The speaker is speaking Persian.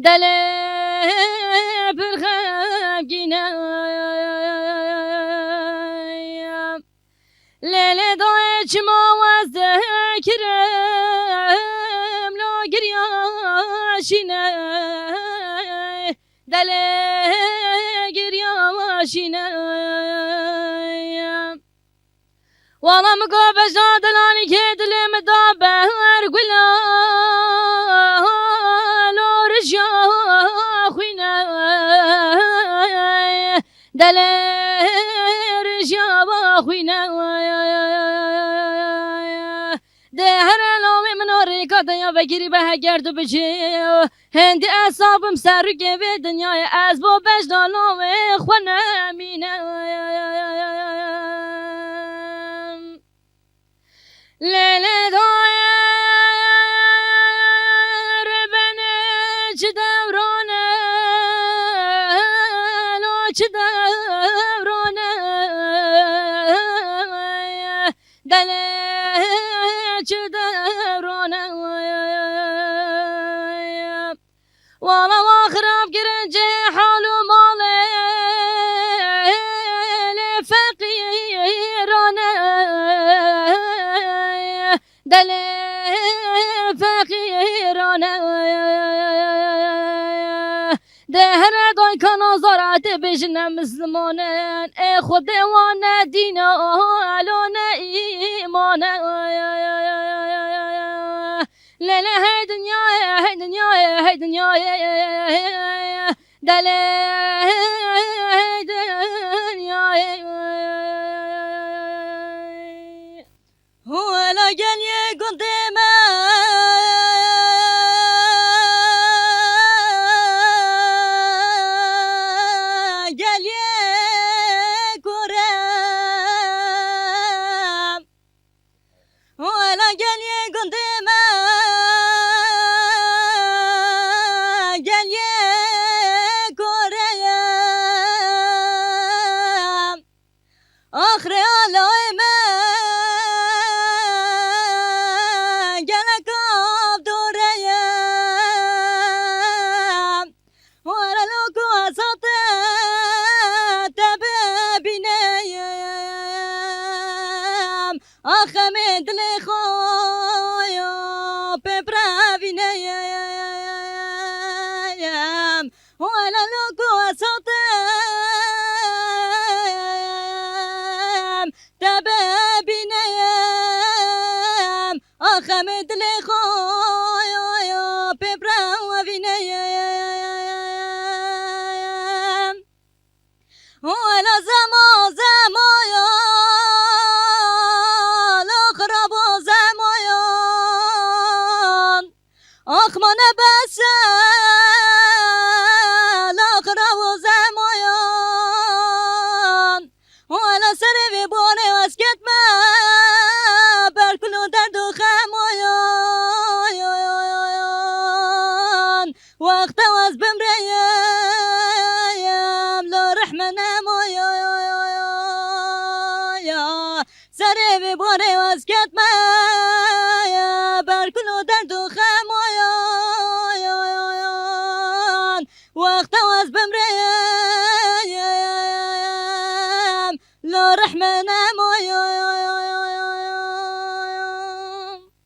دل برخمگینه لیل دای چما و ذکرم لا گریاشینه دل گریاشینه والا مگو بجادلانی که دلم دا بهر گلا لو رجا خوینه دل رجا خوینه ده هر لامه من ریکا دنیا بگیری به گرد و بجی هندی اصابم سر گوه دنیای از با بجدانم خونه مینه لیل دایر بنه چه دورانه لو چه دورانه دل چه دورانه والا واخراب گرنجه حال و ماله فقیرانه دل فقیرانه ده هر دای کنا زارت بجنه مسلمانه ای خود وانه دینه آلانه ایمانه لیله هی دنیای هی دنیای هی دنیای دل هی دنیای ولا گل یه قدمه گل یه کرم ولا گل یه قدمه گل یه کرم آخر علائمه آخه من دل خویا ببرینم ولا لوکو ساتم تببینم آخه من دل خویا ببرینم ولا زمان زمایا آخمان بسل آخرا و زمایان والا سر وی بانه واسکت ما برکلو درد و خمایان وقت واز بمریم لا رحمه نمایان سر وی بانه واسکت ما برکلو درد و وقت واز بمريم لا رحمة